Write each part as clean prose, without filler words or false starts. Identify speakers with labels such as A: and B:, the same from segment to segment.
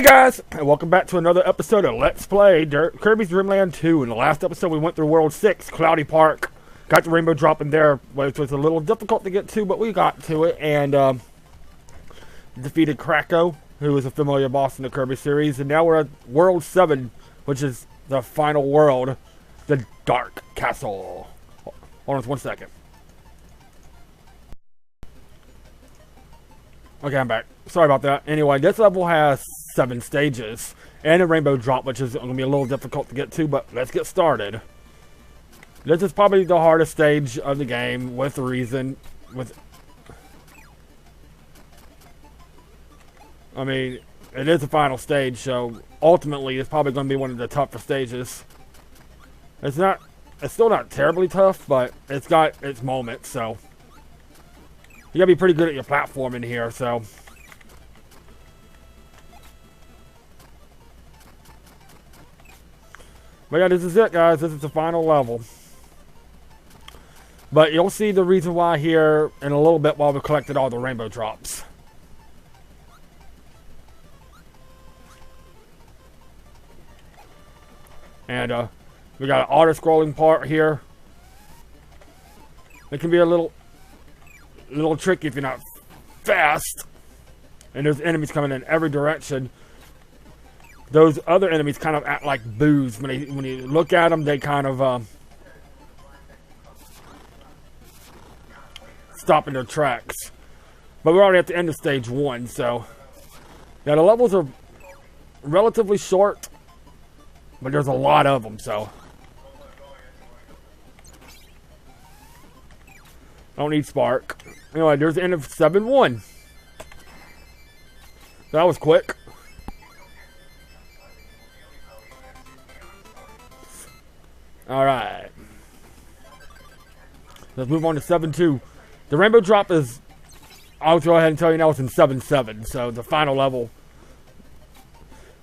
A: Hey guys, and welcome back to another episode of Let's Play Kirby's Dream Land 2. In the last episode we went through World 6, Cloudy Park. Got the rainbow drop in there, which was a little difficult to get to, but we got to it. And defeated Kracko, who is a familiar boss in the Kirby series. And now we're at World 7, which is the final world, the Dark Castle. Hold on 1 second. Okay, I'm back. Sorry about that. Anyway, this level has 7 stages and a rainbow drop, which is going to be a little difficult to get to, but let's get started. This is probably the hardest stage of the game, with reason. I mean, it is the final stage, so ultimately it's probably going to be one of the tougher stages. It's still not terribly tough, but it's got its moments, so you gotta be pretty good at your platforming here, so. But yeah, this is it, guys. This is the final level. But you'll see the reason why here in a little bit while we collected all the rainbow drops. And we got an auto-scrolling part here. It can be a little tricky if you're not fast. And there's enemies coming in every direction. Those other enemies kind of act like boos. When you look at them, they kind of stop in their tracks. But we're already at the end of stage 1, so yeah, the levels are relatively short, but there's a lot of them, so I don't need Spark. Anyway, there's the end of 7-1. That was quick. Alright. Let's move on to 7-2. The rainbow drop is, I'll go ahead and tell you now, it's in 7-7. So the final level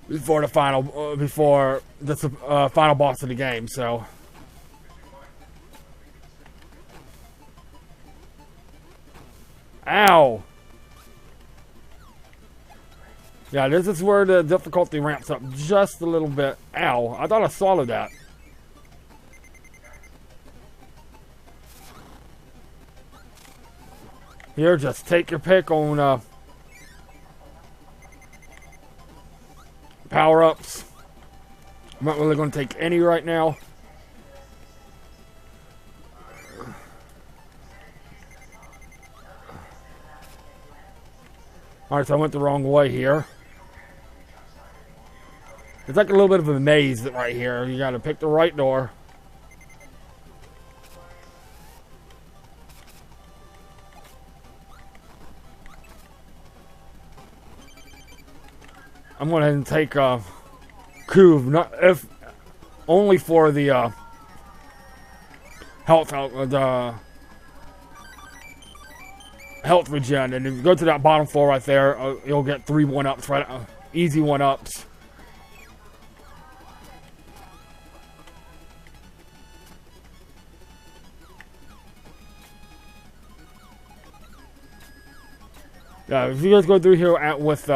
A: before the final final boss of the game, so. Ow! Yeah, this is where the difficulty ramps up just a little bit. Ow, I thought I swallowed that. Here, just take your pick on power-ups. I'm not really going to take any right now. Alright, so I went the wrong way here. It's like a little bit of a maze right here. You gotta pick the right door. I'm going to take Coup, only for the health regen, and if you go to that bottom floor right there, you'll get 3 1-ups, right? Easy 1-ups. Yeah, if you guys go through here with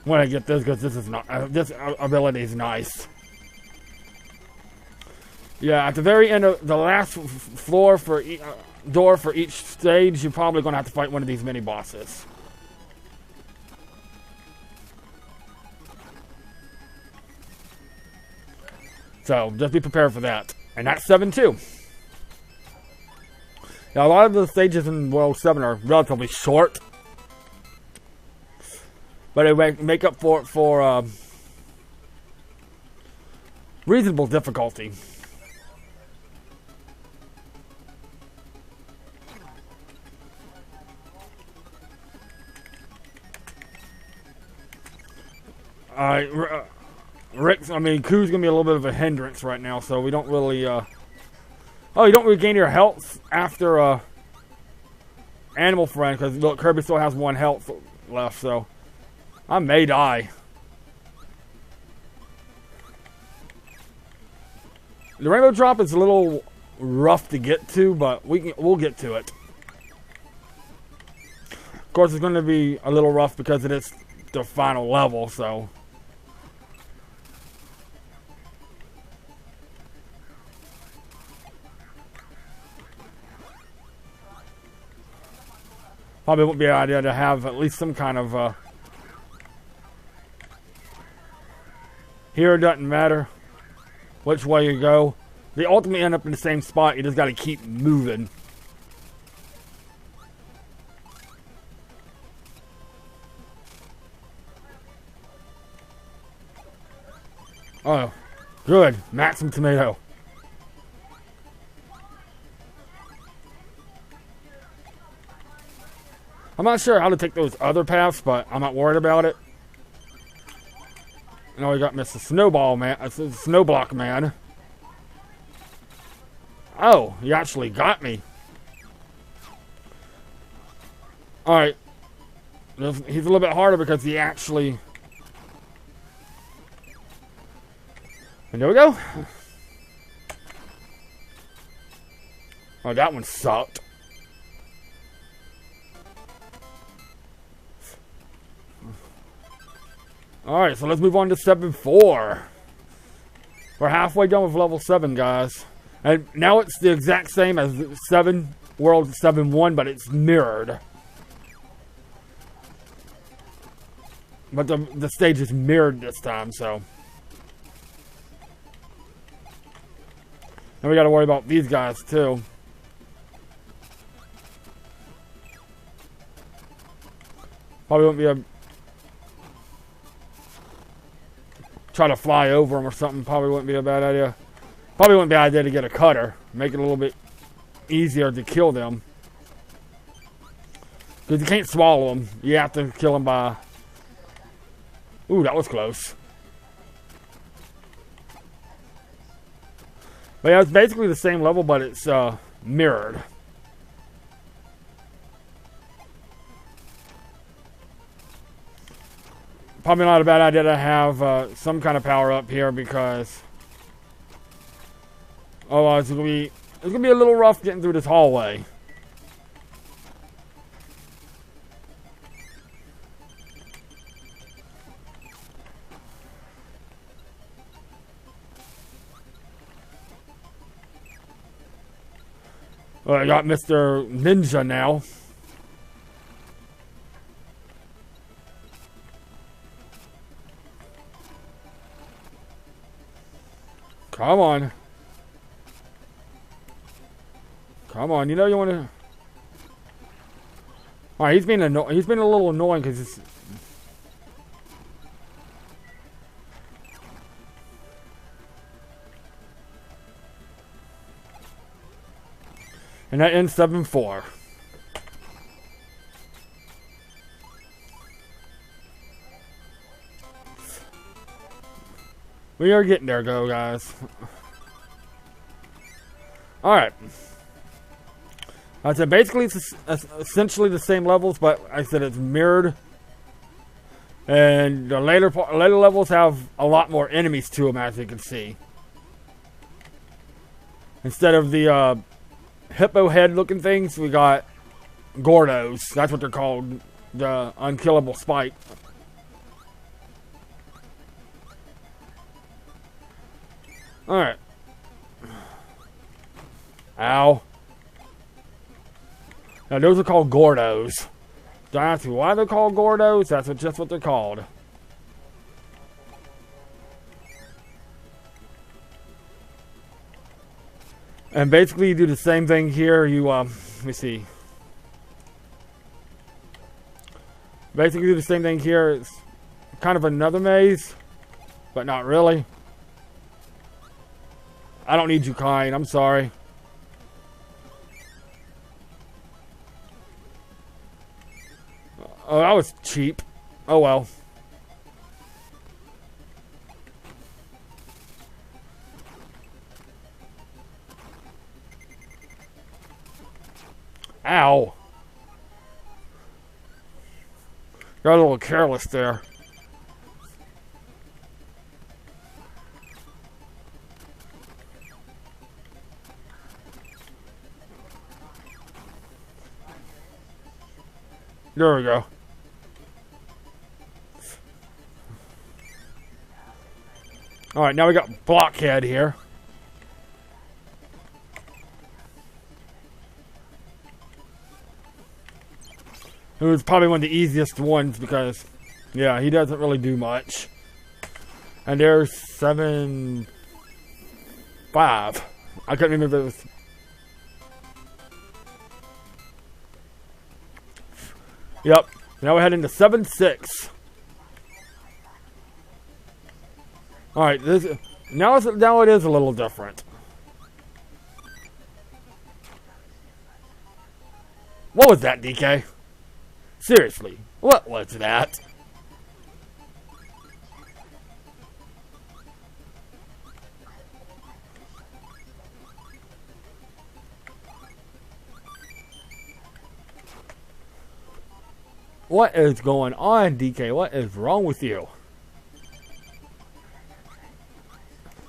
A: when I get this, because this is not this ability is nice. Yeah, at the very end of the last floor for door for each stage, you're probably going to have to fight one of these mini bosses. So just be prepared for that. And that's 7-2. Now a lot of the stages in World 7 are relatively short, but they make up for reasonable difficulty. Coup's gonna be a little bit of a hindrance right now, so we don't really, oh, you don't regain your health after, Animal Friend, because look, Kirby still has 1 health left, so I may die. The rainbow drop is a little rough to get to, but we'll get to it. Of course, it's going to be a little rough because it is the final level, so. Probably wouldn't be an idea to have at least some kind of, here it doesn't matter which way you go. They ultimately end up in the same spot, you just gotta keep moving. Oh, good. Maximum tomato. I'm not sure how to take those other paths, but I'm not worried about it. Now we got Mr. Snowball Man, Snowblock Man. Oh, he actually got me. Alright. He's a little bit harder because he actually... And there we go. Oh, that one sucked. Alright, so let's move on to 7-4. We're halfway done with level 7, guys. And now it's the exact same as 7, World 7-1, but it's mirrored. But the stage is mirrored this time, so. And we gotta worry about these guys, too. Probably wouldn't be a... Try to fly over them or something. Probably wouldn't be a bad idea. Probably wouldn't be an idea to get a cutter. Make it a little bit easier to kill them. Because you can't swallow them. You have to kill them by... Ooh, that was close. But yeah, it's basically the same level, but it's mirrored. Probably not a bad idea to have some kind of power up here because otherwise it's gonna be a little rough getting through this hallway. I got Mr. Ninja now. Come on. Come on, you know you want to... Alright, he's being a little annoying because it's... And that ends 7-4. We are getting there, guys. Alright. I said basically it's essentially the same levels, but I said it's mirrored. And the later levels have a lot more enemies to them, as you can see. Instead of the hippo head looking things, we got Gordos. That's what they're called. The unkillable spike. Alright. Ow. Now those are called Gordos. Don't ask me why they're called Gordos. That's just what they're called. And basically you do the same thing here. You, let me see. Basically do the same thing here. It's kind of another maze. But not really. I don't need you, kind. I'm sorry. Oh, that was cheap. Oh well. Ow. Got a little careless there. There we go. Alright, now we got Blockhead here. Who's probably one of the easiest ones because, yeah, he doesn't really do much. And there's 7-5. I couldn't remember if it was. Yep. Now we're heading to 7-6. Alright, now it is a little different. What was that, DK? Seriously, what was that? What is going on, DK? What is wrong with you?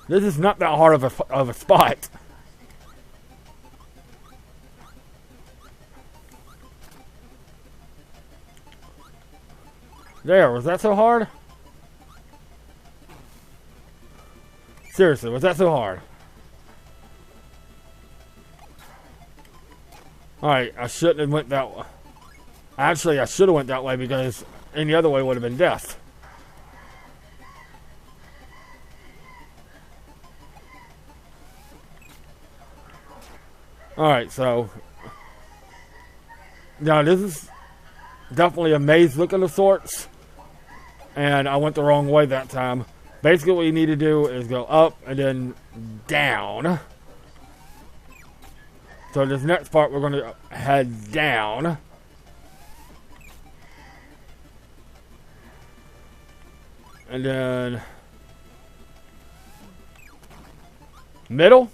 A: This is not that hard of a spot. There, was that so hard? Seriously, was that so hard? Alright, I shouldn't have went that way. Actually, I should have went that way because any other way would have been death. Alright, so. Now, this is definitely a maze looking of sorts. And I went the wrong way that time. Basically, what you need to do is go up and then down. So, this next part, we're going to head down. And then middle.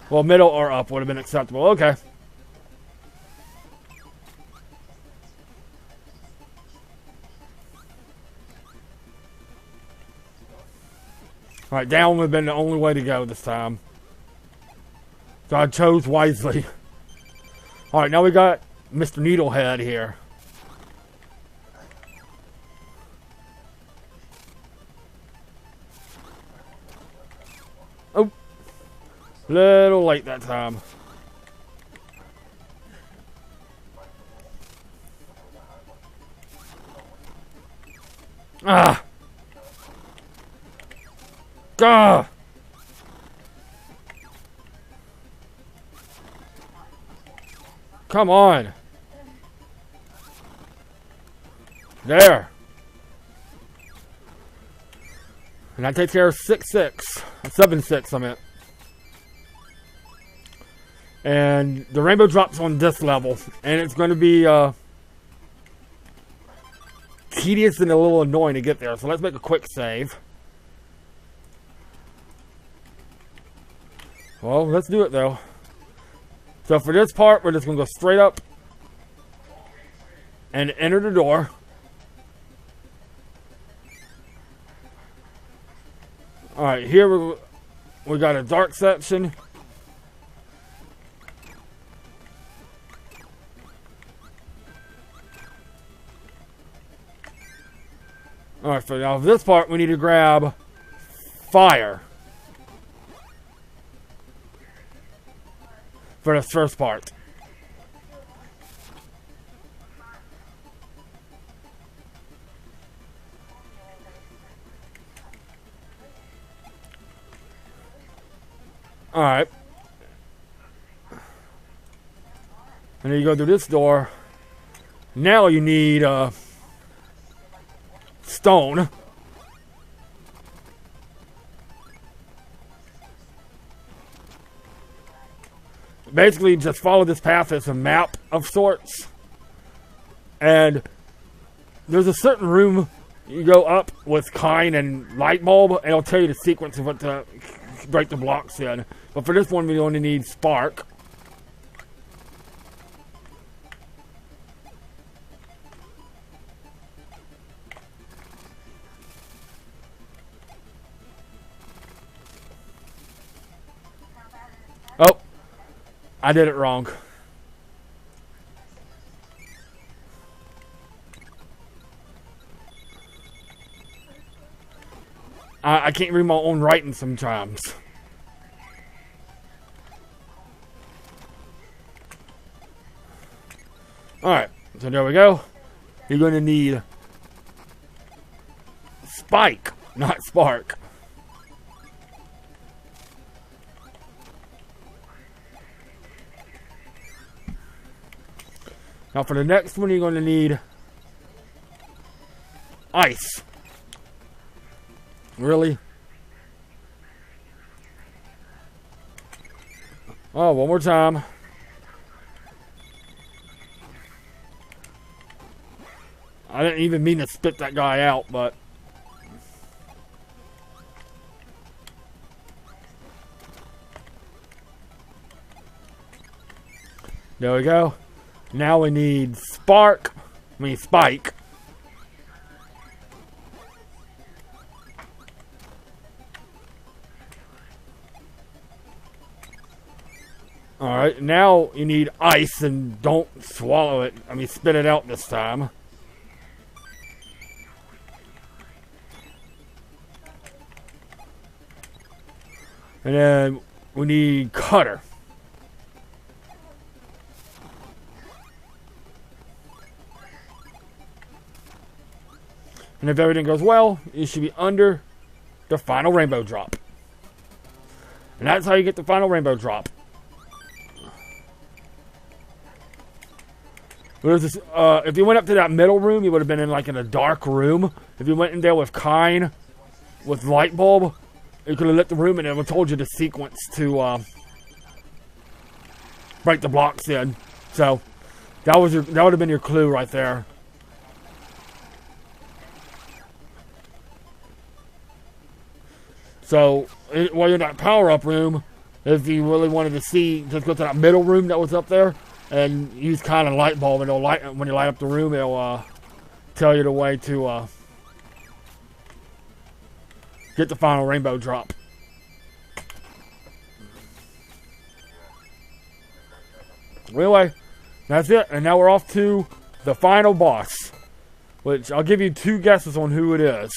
A: Well, middle or up would have been acceptable. Okay. Alright, down would have been the only way to go this time. So I chose wisely. Alright, now we got Mr. Needlehead here. Oh. Little late that time. Ah. Gah. Come on. There. And that takes care of 6-6. 7-6, I meant. And the rainbow drops on this level. And it's going to be tedious and a little annoying to get there. So let's make a quick save. Well, let's do it though. So for this part, we're just going to go straight up and enter the door. Alright, here we got a dark section. Alright, so now this part we need to grab fire. For this first part. Alright. And then you go through this door. Now you need stone. Basically, just follow this path. It's a map of sorts. And there's a certain room you go up with Kine and light bulb, and it'll tell you the sequence of what to break the blocks in. But for this one, we only need spark. Oh, I did it wrong. I can't read my own writing sometimes. Alright, so there we go. You're going to need Spike, not Spark. Now for the next one, you're going to need Ice. Really? Oh, one more time. I didn't even mean to spit that guy out, but... There we go. Now we need Spike. Alright, now you need Ice, and don't swallow it. I mean, spit it out this time. And then we need Cutter. And if everything goes well, you should be under the final rainbow drop. And that's how you get the final rainbow drop. If you went up to that middle room, you would have been in like in a dark room. If you went in there with Kine, with light bulb, you could have lit the room and it would have told you the sequence to break the blocks in. So that would have been your clue right there. So while you're in that power-up room, if you really wanted to see, just go to that middle room that was up there and use kind of light bulb, and it'll light, when you light up the room, it'll tell you the way to get the final rainbow drop. Anyway, that's it. And now we're off to the final boss, which I'll give you 2 guesses on who it is.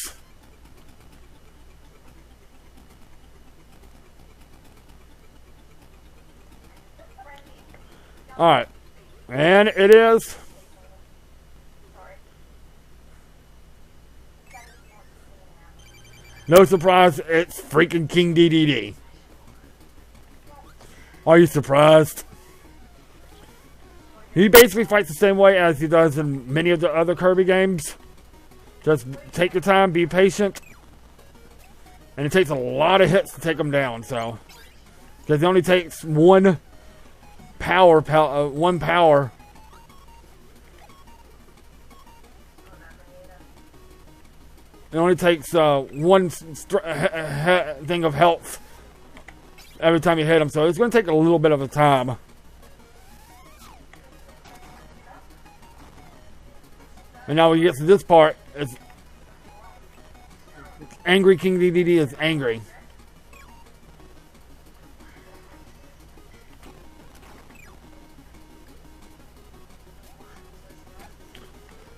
A: Alright, and it is no surprise, it's freaking King DDD. Are you surprised? He basically fights the same way as he does in many of the other Kirby games. Just take your time, be patient. And it takes a lot of hits to take him down, so. Because it only takes one power. It only takes one thing of health every time you hit him, so it's going to take a little bit of a time. And now when you get to this part, it's angry King DDD is angry.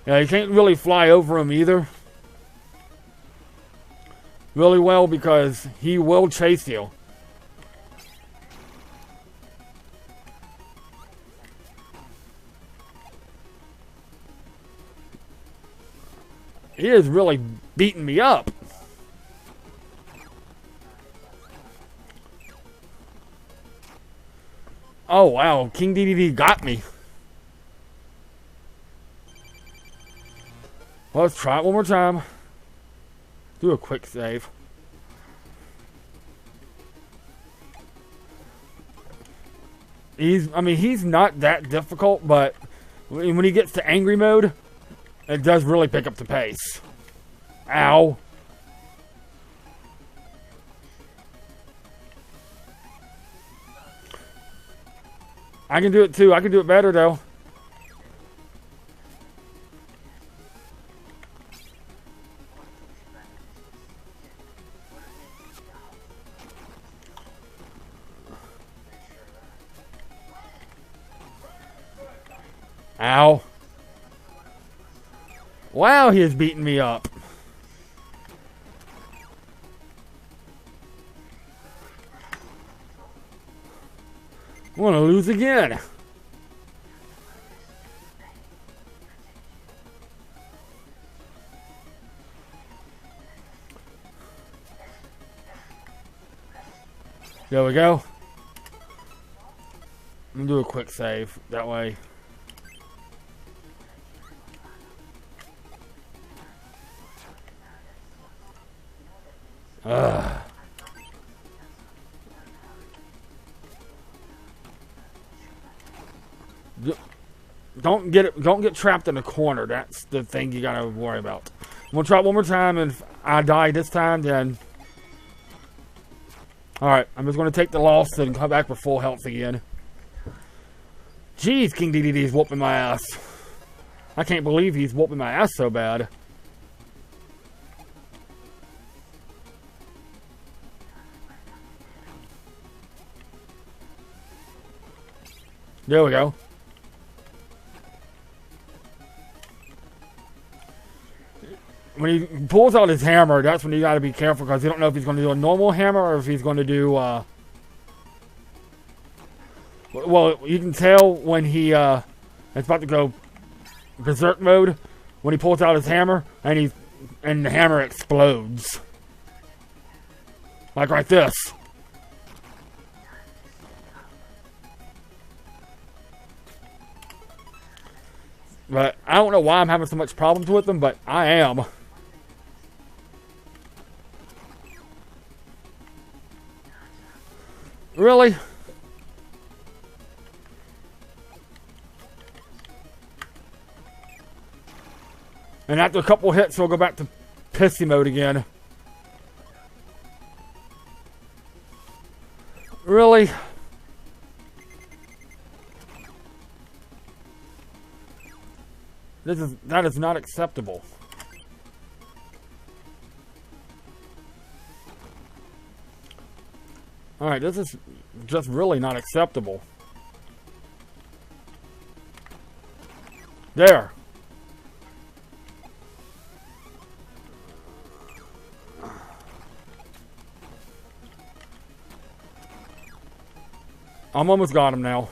A: Yeah, you can't really fly over him either. Really well, because he will chase you. He is really beating me up. Oh wow, King DDD got me. Well, let's try it one more time. Do a quick save. He's not that difficult, but when he gets to angry mode, it does really pick up the pace. Ow. I can do it too. I can do it better though. Ow. Wow, he is beating me up. I'm gonna lose again. There we go. I'm gonna do a quick save that way. Ugh. Don't get trapped in a corner. That's the thing you gotta worry about. I'm gonna try it one more time, and if I die this time, then alright, I'm just gonna take the loss and come back with full health again. Jeez, King DDD's whooping my ass. I can't believe he's whooping my ass so bad. There we go. When he pulls out his hammer, that's when you gotta be careful, because you don't know if he's gonna do a normal hammer or if he's gonna do, well, you can tell when he, is about to go berserk mode, when he pulls out his hammer, and the hammer explodes. Like this. But I don't know why I'm having so much problems with them, but I am. Really? And after a couple hits, we'll go back to pissy mode again. Really? That is not acceptable. Alright, this is just really not acceptable. There. I'm almost got him now.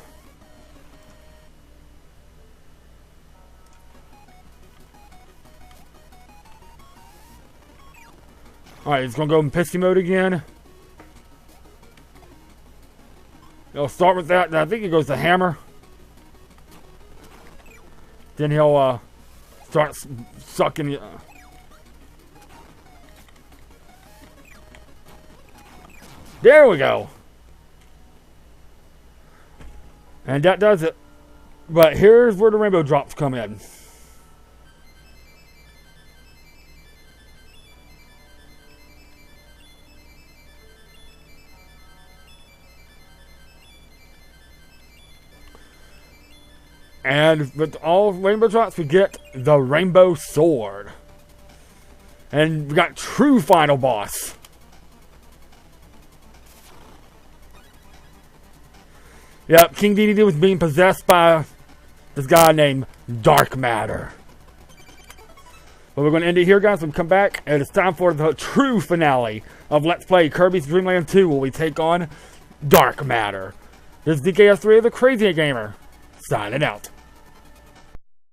A: Alright, he's gonna go in pissy mode again. He'll start with that, and I think he goes to hammer. Then he'll start sucking. There we go. And that does it. But here's where the rainbow drops come in. And with all rainbow drops, we get the rainbow sword. And we got true final boss. Yep, King DDD was being possessed by this guy named Dark Matter. But we're going to end it here, guys. When we come back, and it's time for the true finale of Let's Play Kirby's Dream Land 2, where we take on Dark Matter. This is DKS3 of the Crazy Gamer, signing out.